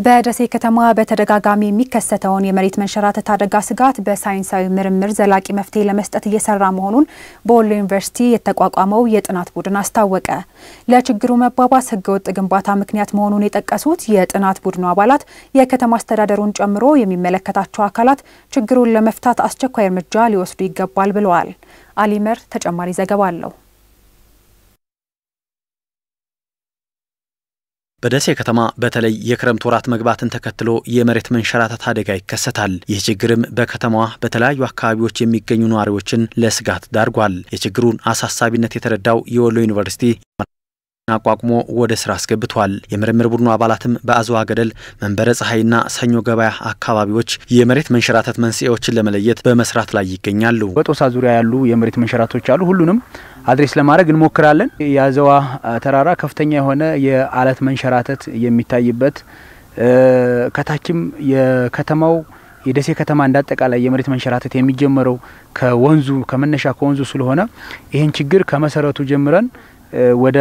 በደሴ ከተማ በተደጋጋሚ የሚከሰተውን የመሬት መንሸራተት አደጋ ስጋት በሳይንሳዊ ምርምር ዘላቂ መፍትሄ ለመስጠት እየሰራ መሆኑን በወሎ ዩኒቨርሲቲ የተቋቋመው የጥናት ቡድን አስታወቀ። ለችግሩ መባባስ ህገወጥ ግንባታ ምክንያት መሆኑን የጠቀሱት የጥናት ቡድኑ አባላት የከተማ አስተዳደሩን ጨምሮ የሚመለከታቸው አካላት ችግሩን ለመፍታት አስቸኳይ እርምጃ ሊወስዱ ይገባል ብለዋል። አሊመር ተጨማሪ ዘገባ አለው። በደሴ ከተማ በተለይ የክረምት ወራት መግባትን ተከትሎ የመሬት መንሸራተት አደጋ ይከሰታል። ይህ ችግርም በከተማዋ በተለያዩ አካባቢዎች የሚገኙ ነዋሪዎችን ለስጋት ዳርጓል። የችግሩን አሳሳቢነት የተረዳው የወሎ ዩኒቨርሲቲ አቋቁሞ ወደ ስራ አስገብቷል። የምርምር ቡድኑ አባላትም በአዝዋ ገደል፣ መንበረ ፀሐይና ሰኞ ገበያ አካባቢዎች የመሬት መንሸራተት መንስኤዎችን ለመለየት በመስራት ላይ ይገኛሉ። በጦሳ ዙሪያ ያሉ የመሬት መንሸራተቶች አሉ። ሁሉንም አድሬስ ለማድረግ እንሞክራለን። የአዝዋ ተራራ ከፍተኛ የሆነ የአለት መንሸራተት የሚታይበት ከታችም የከተማው የደሴ ከተማ እንዳጠቃላይ የመሬት መንሸራተት የሚጀመረው ከወንዙ ከመነሻ ከወንዙ ስለሆነ ይሄን ችግር ከመሰረቱ ጀምረን ወደ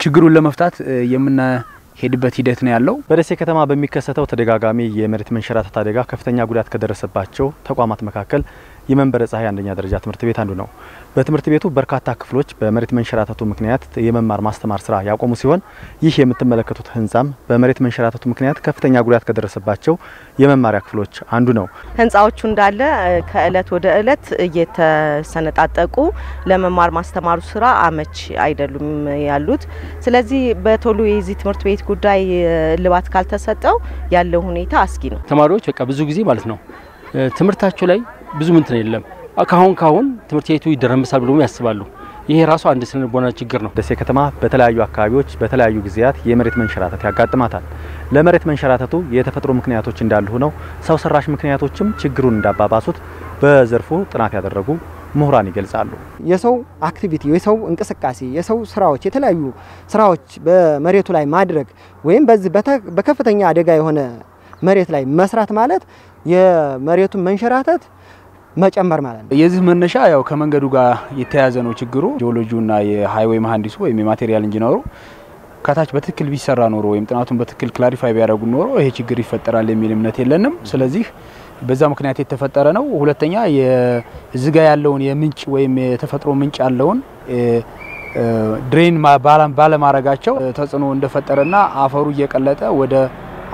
ችግሩን ለመፍታት የምናሄድበት ሂደት ነው ያለው። በደሴ ከተማ በሚከሰተው ተደጋጋሚ የመሬት መንሸራተት አደጋ ከፍተኛ ጉዳት ከደረሰባቸው ተቋማት መካከል የመንበረ ፀሐይ አንደኛ ደረጃ ትምህርት ቤት አንዱ ነው። በትምህርት ቤቱ በርካታ ክፍሎች በመሬት መንሸራተቱ ምክንያት የመማር ማስተማር ስራ ያቆሙ ሲሆን ይህ የምትመለከቱት ህንጻም በመሬት መንሸራተቱ ምክንያት ከፍተኛ ጉዳት ከደረሰባቸው የመማሪያ ክፍሎች አንዱ ነው። ህንጻዎቹ እንዳለ ከእለት ወደ እለት እየተሰነጣጠቁ ለመማር ማስተማሩ ስራ አመች አይደሉም ያሉት። ስለዚህ በቶሎ የዚህ ትምህርት ቤት ጉዳይ ልባት ካልተሰጠው ያለው ሁኔታ አስጊ ነው። ተማሪዎች በቃ ብዙ ጊዜ ማለት ነው ትምህርታቸው ላይ ብዙ ምንትን የለም። ካሁን ትምህርት ቤቱ ይደረምሳል ብለው ያስባሉ። ይሄ ራሱ አንድ ስነልቦና ችግር ነው። ደሴ ከተማ በተለያዩ አካባቢዎች በተለያዩ ጊዜያት የመሬት መንሸራተት ያጋጥማታል። ለመሬት መንሸራተቱ የተፈጥሮ ምክንያቶች እንዳሉ ሆነው ሰው ሰራሽ ምክንያቶችም ችግሩን እንዳባባሱት በዘርፉ ጥናት ያደረጉ ምሁራን ይገልጻሉ። የሰው አክቲቪቲ፣ የሰው እንቅስቃሴ፣ የሰው ስራዎች፣ የተለያዩ ስራዎች በመሬቱ ላይ ማድረግ ወይም በዚህ በከፍተኛ አደጋ የሆነ መሬት ላይ መስራት ማለት የመሬቱን መንሸራተት መጨመር ማለት ነው። የዚህ መነሻ ያው ከመንገዱ ጋር የተያያዘ ነው ችግሩ። ጂኦሎጂውና የሃይዌይ መሐንዲሱ ወይም የማቴሪያል ኢንጂነሩ ከታች በትክክል ቢሰራ ኖሮ ወይም ጥናቱን በትክክል ክላሪፋይ ቢያደርጉ ኖሮ ይሄ ችግር ይፈጠራል የሚል እምነት የለንም። ስለዚህ በዛ ምክንያት የተፈጠረ ነው። ሁለተኛ የዝጋ ያለውን የምንጭ ወይም የተፈጥሮ ምንጭ ያለውን ድሬን ባለማረጋቸው ተጽዕኖ እንደፈጠረና አፈሩ እየቀለጠ ወደ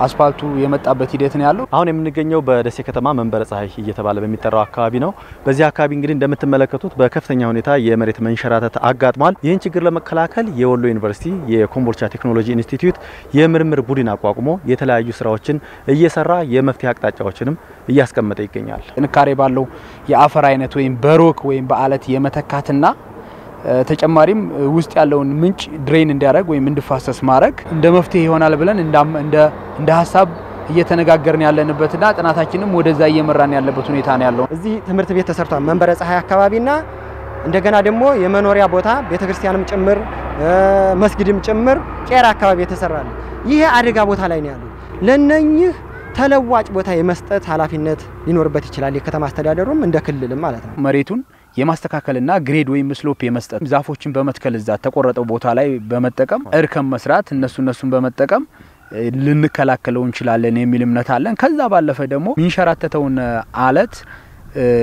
አስፋልቱ የመጣበት ሂደት ነው ያለው። አሁን የምንገኘው በደሴ ከተማ መንበረ ፀሐይ እየተባለ በሚጠራው አካባቢ ነው። በዚህ አካባቢ እንግዲህ እንደምትመለከቱት በከፍተኛ ሁኔታ የመሬት መንሸራተት አጋጥሟል። ይህን ችግር ለመከላከል የወሎ ዩኒቨርሲቲ የኮምቦልቻ ቴክኖሎጂ ኢንስቲትዩት የምርምር ቡድን አቋቁሞ የተለያዩ ስራዎችን እየሰራ የመፍትሄ አቅጣጫዎችንም እያስቀመጠ ይገኛል። ጥንካሬ ባለው የአፈር አይነት ወይም በሮክ ወይም በአለት የመተካትና ተጨማሪም ውስጥ ያለውን ምንጭ ድሬን እንዲያደርግ ወይም እንዲፋሰስ ማድረግ እንደ መፍትሄ ይሆናል ብለን እንደ ሀሳብ እየተነጋገርን ያለንበትና ጥናታችንም ወደዛ እየመራን ያለበት ሁኔታ ነው ያለው። እዚህ ትምህርት ቤት ተሰርቷል። መንበረ ፀሐይ አካባቢና እንደገና ደግሞ የመኖሪያ ቦታ ቤተክርስቲያንም ጭምር መስጊድም ጭምር ቄራ አካባቢ የተሰራል። ይሄ አደጋ ቦታ ላይ ነው ያለው። ለነኚህ ተለዋጭ ቦታ የመስጠት ኃላፊነት ሊኖርበት ይችላል የከተማ አስተዳደሩም እንደ ክልልም ማለት ነው። መሬቱን የማስተካከልና ግሬድ ወይም ስሎፕ የመስጠት ዛፎችን በመትከል እዛ ተቆረጠው ቦታ ላይ በመጠቀም እርከም መስራት እነሱን በመጠቀም ልንከላከለው እንችላለን የሚል እምነት አለን። ከዛ ባለፈ ደግሞ ሚንሸራተተውን አለት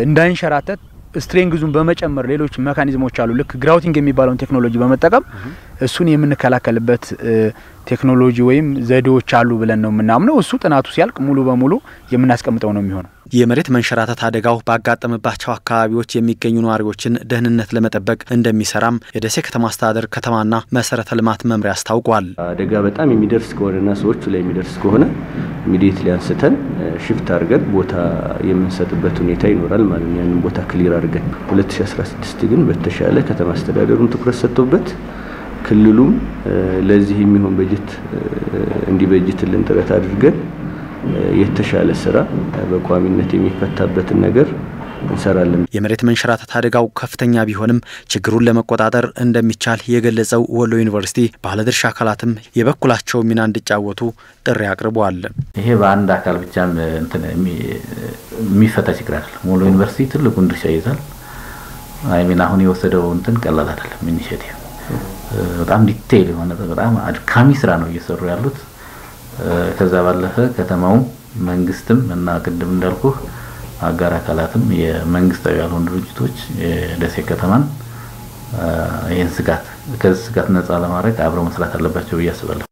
እንዳይንሸራተት ስትሬንግዙን በመጨመር ሌሎች ሜካኒዝሞች አሉ። ልክ ግራውቲንግ የሚባለውን ቴክኖሎጂ በመጠቀም እሱን የምንከላከልበት ቴክኖሎጂ ወይም ዘዴዎች አሉ ብለን ነው የምናምነው። እሱ ጥናቱ ሲያልቅ ሙሉ በሙሉ የምናስቀምጠው ነው የሚሆነው። የመሬት መንሸራተት አደጋው ባጋጠመባቸው አካባቢዎች የሚገኙ ነዋሪዎችን ደህንነት ለመጠበቅ እንደሚሰራም የደሴ ከተማ አስተዳደር ከተማና መሰረተ ልማት መምሪያ አስታውቋል። አደጋ በጣም የሚደርስ ከሆነና ሰዎች ላይ የሚደርስ ከሆነ ኢሚዲየትሊ አንስተን ሽፍት አድርገን ቦታ የምንሰጥበት ሁኔታ ይኖራል ማለት ነው። ያንን ቦታ ክሊር አድርገን 2016 ግን በተሻለ ከተማ አስተዳደሩን ትኩረት ሰጥቶበት ክልሉም ለዚህ የሚሆን በጀት እንዲበጅትልን ጥረት አድርገን የተሻለ ስራ በቋሚነት የሚፈታበትን ነገር እንሰራለን። የመሬት መንሸራተት አደጋው ከፍተኛ ቢሆንም ችግሩን ለመቆጣጠር እንደሚቻል የገለጸው ወሎ ዩኒቨርሲቲ ባለድርሻ አካላትም የበኩላቸው ሚና እንዲጫወቱ ጥሪ አቅርበዋል። ይሄ በአንድ አካል ብቻ የሚፈታ ችግር አይደለም። ወሎ ዩኒቨርሲቲ ትልቁን ድርሻ ይይዛል። አሁን የወሰደው ቀላል አይደለም ኢኒሺዬቲቭ በጣም ዲቴይል የሆነ በጣም አድካሚ ስራ ነው እየሰሩ ያሉት። ከዛ ባለፈ ከተማው መንግስትም እና ቅድም እንዳልኩ አጋር አካላትም የመንግስታዊ ያልሆኑ ድርጅቶች የደሴ ከተማን ይህን ስጋት ነፃ ለማድረግ አብረው መስራት አለባቸው ብዬ አስባለሁ።